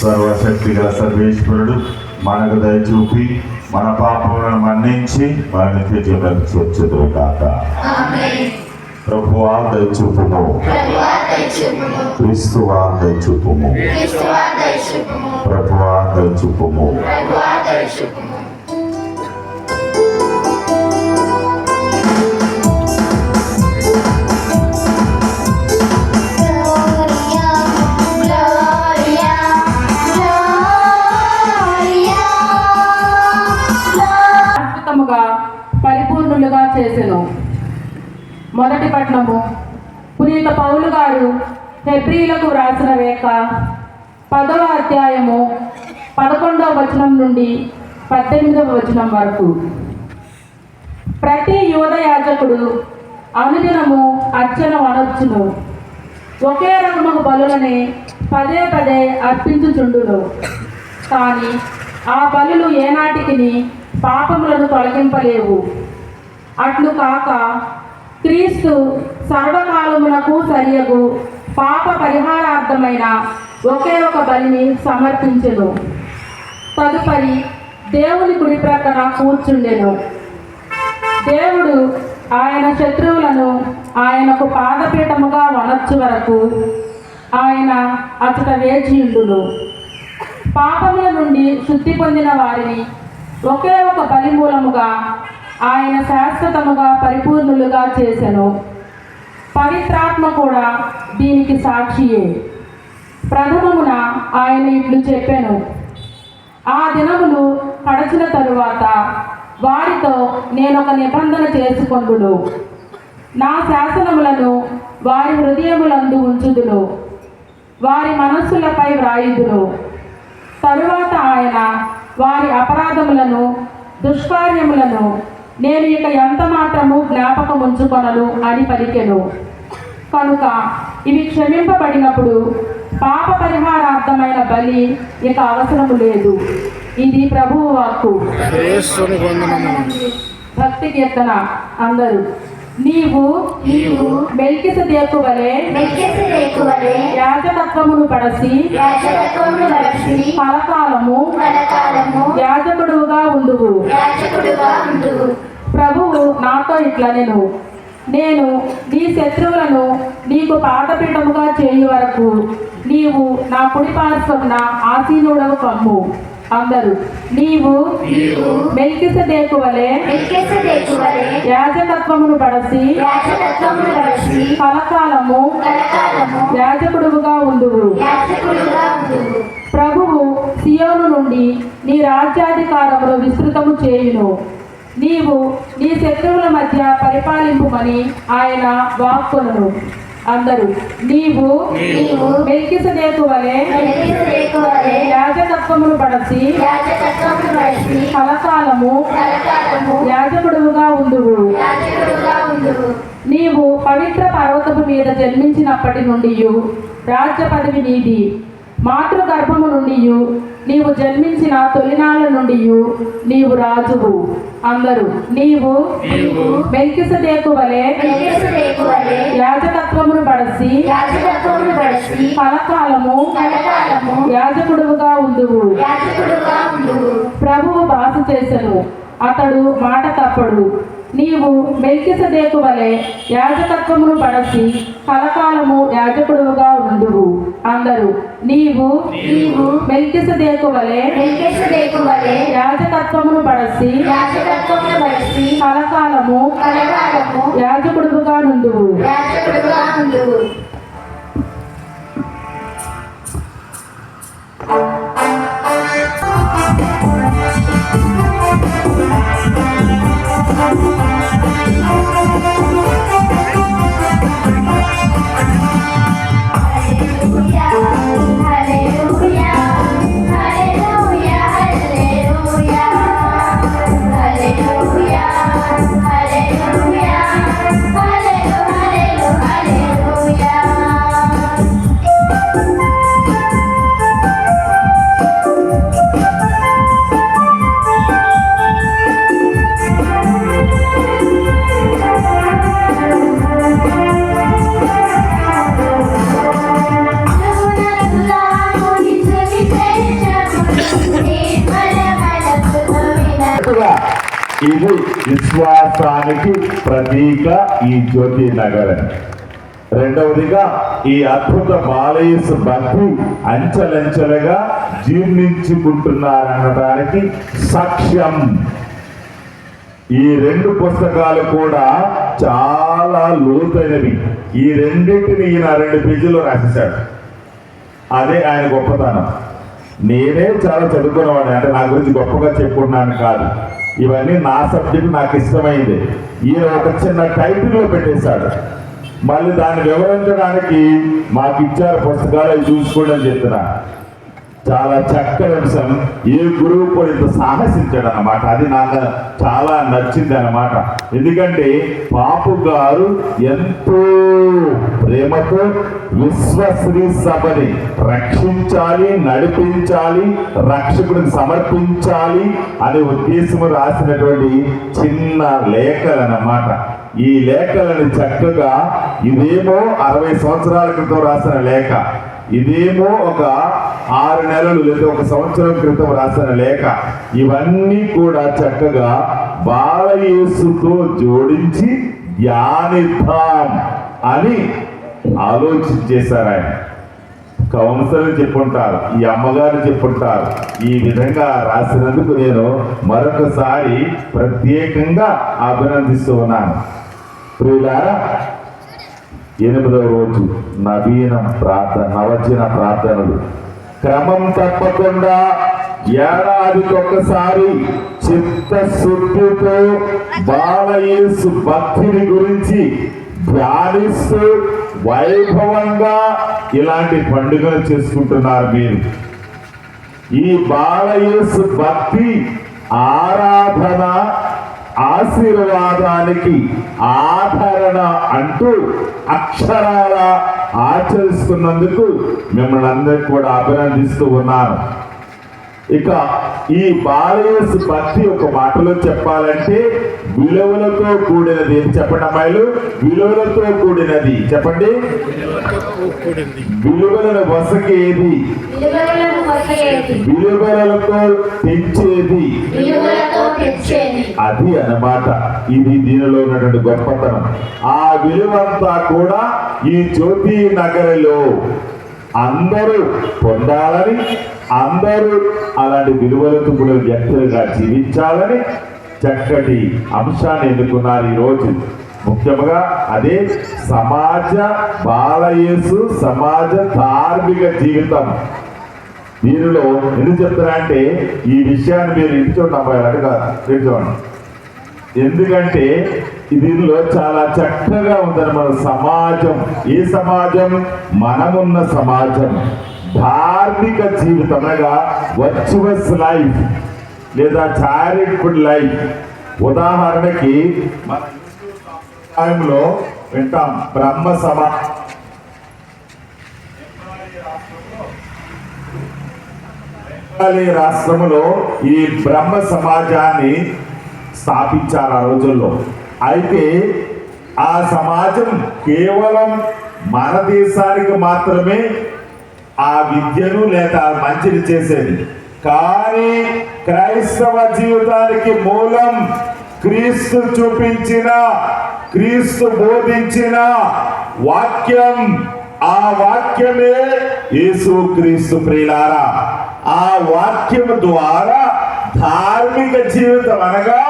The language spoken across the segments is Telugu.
సర్వశక్తి గల సర్వేశ్వరుడు మనకు దయచూపి మన పాపములను మన్నించి మన నిత్య జీవనకు చేర్చుదురు కాక. ప్రభువా దయచూపుము, క్రీస్తువా దయచూపుము, ప్రభువా దయచూపుము. పరిపూర్ణులుగా చేసెను. మొదటి పట్టణము. పునీత పౌలు గారు హెబ్రీలకు వ్రాసిన లేఖ 10వ అధ్యాయము 11వ వచనం నుండి 18వ వచనం వరకు. ప్రతి యూద యాజకుడు అనుదినము అర్చన వనర్చును, ఒకే రకము బలులని పదే పదే అర్పించుచుండును. కానీ ఆ బలులు ఏనాటికి పాపములను తొలగింపలేవు. అట్లు కాక క్రీస్తు సర్వకాలమునకు సరియగు పాప పరిహారార్థమైన ఒకే ఒక బలిని సమర్పించెను. తదుపరి దేవుని కుడి ప్రక్కన కూర్చుండెను. దేవుడు ఆయన శత్రువులను ఆయనకు పాదపీఠముగా వనర్చు వరకు ఆయన అతట వేచియుండును. పాపముల నుండి శుద్ధి పొందిన వారిని ఒకే ఒక బలి మూలముగా ఆయన శాశ్వతముగా పరిపూర్ణులుగా చేసెను. పవిత్రాత్మ కూడా దీనికి సాక్షియే. ప్రథమమున ఆయన ఇట్లు చెప్పెను, ఆ దినములు గడచిన తరువాత వారితో నేనొక నిబంధన చేసుకొందును, నా శాసనములను వారి హృదయములందు ఉంచుదును, వారి మనస్సులపై వ్రాయుదును. తరువాత ఆయన వారి అపరాధములను దుష్కార్యములను నేను ఇక ఎంత మాత్రము జ్ఞాపకం ఉంచుకొనను అని పలికెను. కనుక ఇవి క్షమింపబడినప్పుడు పాప పరిహారార్థమైన బలి ఇక అవసరము లేదు. ఇది ప్రభువు వాక్కు. భక్తి కీర్తన. అందరూ. నీవు మెల్కిసెదెకు వలె యాజకత్వమును పడసి కలకాలము యాజకుడుగా ఉండువు. ప్రభువు నాతో ఇట్లనెను, నేను నీ శత్రువులను నీకు పాదపీఠముగా చేయు వరకు నీవు నా కుడి పార్శ్వమున ఆసీనుడవు కమ్ము. అందరూ. నీవు మెల్కిసెదెకు వలె యాజకత్వమును పడసి కలకాలము యాజకుడుగా ఉండువు. ప్రభువు సియోను నుండి నీ రాజ్యాధికారమును విస్తృతము చేయును. నీవు నీ శత్రువుల మధ్య పరిపాలింపుమని ఆయన వాక్కును. అందరూ. నీవు మెల్కిసెదెకు వలె యాజకత్వమును పడసి కలకాలము యాజకుడుగా ఉండువు. నీవు పవిత్ర పర్వతము మీద జన్మించినప్పటి నుండి రాజ్య పదవి నీది. మాతృగర్భము నుండి నీవు జన్మించిన తొలినాళ్ళ నుండి నీవు రాజువు. అందరూ. నీవు మెల్కిసెదెకు వలె యాజకత్వమును పడసి కలకాలము యాజకుడుగా ఉండువు. ప్రభువు భాష చేసెను, అతడు మాట తప్పడు. నీవు మెల్కిసెదెకు వలె యాజకత్వమును పడసి కలకాలము యాజకుడుగా ఉండువు. అందరూ. నీవు మెల్కిసెదెకు వలె యాజకత్వమును పడసి కలకాలము యాజకుడుగా ఉండువు. ఇది విశ్వాసానికి ప్రతీక ఈ జ్యోతి నగరం. రెండవదిగా ఈ అద్భుత బాలయేసు భక్తి అంచెలంచెలుగా జీర్ణించుకుంటున్నారనడానికి సాక్ష్యం. ఈ రెండు పుస్తకాలు కూడా చాలా లోతైనవి. ఈ రెండింటిని ఈయన 2 పేజీల్లో రాసేశాడు. అదే ఆయన గొప్పతనం. నేనే చాలా చదువుకున్నవాడిని, అంటే నా గురించి గొప్పగా చెప్పుకున్నాను కాదు. ఇవన్నీ నా సబ్జెక్ట్, నాకు ఇష్టమైంది. ఈయన ఒక చిన్న టైటిల్లో పెట్టేశాడు. మళ్ళీ దాన్ని వివరించడానికి మాకు ఇచ్చారు పుస్తకాలు, అవి చూసుకోండి అని చెప్తున్నా. చాలా చక్కని అంశం. ఏ గురువు కూడా ఇంత సాహసించాడు అన్నమాట. అది నాకు చాలా నచ్చింది అన్నమాట. ఎందుకంటే పాపు గారు ఎంతో ప్రేమతో విశ్వశ్రీ సభని రక్షించాలి, నడిపించాలి, రక్షకుడిని సమర్పించాలి అనే ఉద్దేశం రాసినటువంటి చిన్న లేఖలు అన్నమాట. ఈ లేఖలను చక్కగా ఇదేమో 60 సంవత్సరాల క్రితం రాసిన లేఖ, ఇదేమో ఒక 6 నెలలు లేదా 1 సంవత్సరం క్రితం రాసిన లేఖ. ఇవన్నీ కూడా చక్కగా బాలయేసుతో జోడించి ధ్యానిద్దాం అని ఆలోచించేశారు ఆయన. కౌన్సిలర్ చెప్పుంటారు, ఈ అమ్మగారు చెప్పుంటారు. ఈ విధంగా రాసినందుకు నేను మరొకసారి ప్రత్యేకంగా అభినందిస్తూ ఉన్నాను. ప్రియులారా, 8వ రోజు నవీనం ప్రార్థన, నవచన ప్రార్థనలు క్రమం తప్పకుండా ఏడాదికొకసారి చిత్తశుద్ధితో బాలయేసు భక్తిని గురించి ధ్యానిస్తూ వైభవంగా ఇలాంటి పండుగలు చేసుకుంటున్నారు మీరు. ఈ బాలయేసు భక్తి ఆరాధన ఆశీర్వాదానికి ఆదరణ అంటూ అక్షరాల ఆచరిస్తున్నందుకు మిమ్మల్ని అందరికీ కూడా అభినందిస్తూ ఉన్నాను. ఇక ఈ బాలయేసు భక్తి ఒక మాటలో చెప్పాలంటే విలువలతో కూడినది. చెప్పండి అమ్మాయిలు, విలువలతో కూడినది చెప్పండి. విలువలను వసకేది, విలువలతో తెంచేది, అది అన్నమాట. ఇది దీనిలో ఉన్నటువంటి గొప్పతనం. ఆ విలువంతా కూడా ఈ జ్యోతి నగరిలో అందరూ పొందాలని, అందరూ అలాంటి విలువలతో కూడా వ్యక్తులుగా జీవించాలని చక్కటి అంశాన్ని ఎన్నుకున్నారు ఈరోజు. ముఖ్యంగా అదే సమాజ బాలయేసు సమాజ ధార్మిక జీవితం. దీనిలో ఎందుకు చెప్తారంటే ఈ విషయాన్ని మీరు ఇంటి చూడండి అమ్మాయిలు, అటు కాదు చూడండి. ఎందుకంటే దీనిలో చాలా చక్కగా ఉందని మన సమాజం. ఏ సమాజం? మనమున్న సమాజం. ధార్మిక జీవితం అనగా వర్చువస్ లైఫ్ లేదా చారిటబుల్ లైఫ్. ఉదాహరణకి మన టైంలో వింటాం బ్రహ్మ సమా రాష్ట్రంలో ఈ బ్రహ్మ సమాజాన్ని స్థాపించారు ఆ రోజుల్లో. అయితే ఆ సమాజం కేవలం మన దేశానికి మాత్రమే ఆ విద్యను లేదా మంచిని చేసేది. కానీ క్రైస్తవ జీవితానికి మూలం క్రీస్తు చూపించిన, క్రీస్తు బోధించిన వాక్యం. ఆ వాక్యమే యేసు క్రీస్తు. ప్రియులారా, ఆ వాక్యం ద్వారా ధార్మిక జీవితం అనగా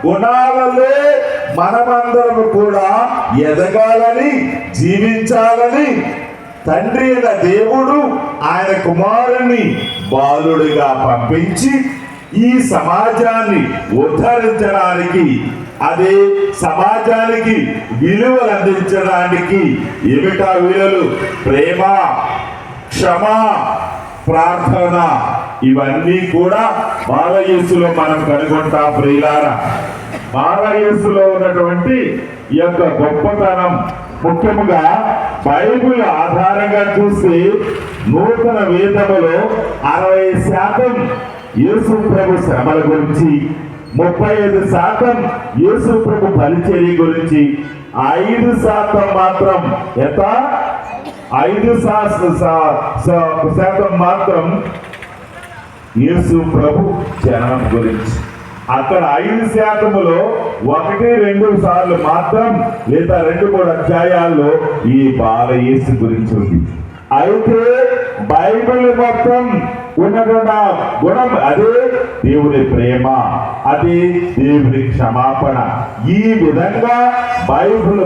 గుణాలలో మనమందరం కూడా ఎదగాలని, జీవించాలని తండ్రి అయిన దేవుడు ఆయన కుమారుని బాలుడిగా పంపించి ఈ సమాజాన్ని ఉద్ధరించడానికి, అదే సమాజానికి విలువలు అందించడానికి. ఏమిటా విలువలు? ప్రేమ, క్షమ, ప్రార్థన. ఇవన్నీ కూడా బాలయేసులో మనం కనుగొంటాం. ప్రియులారా, బాలయేసులో ఉన్నటువంటి ఈ యొక్క గొప్పతనం ముఖ్యంగా బైబిల్ ఆధారంగా చూస్తే నూతన వేదములో 60% యేసు ప్రభు శ్రమల గురించి, 35% యేసు ప్రభు పరిచర్య గురించి, 5% మాత్రం 5% మాత్రం యేసు ప్రభు జననం గురించి. అక్కడ 5%లో 1-2 సార్లు మాత్రం లేదా 2-3 అధ్యాయాల్లో ఈ బాల యేసు గురించి ఉంది. అయితే బైబిల్ మొత్తం ఉన్నటువంటి గుణం అదే దేవుని ప్రేమ, అదే దేవుని క్షమాపణ. ఈ విధంగా బైబిల్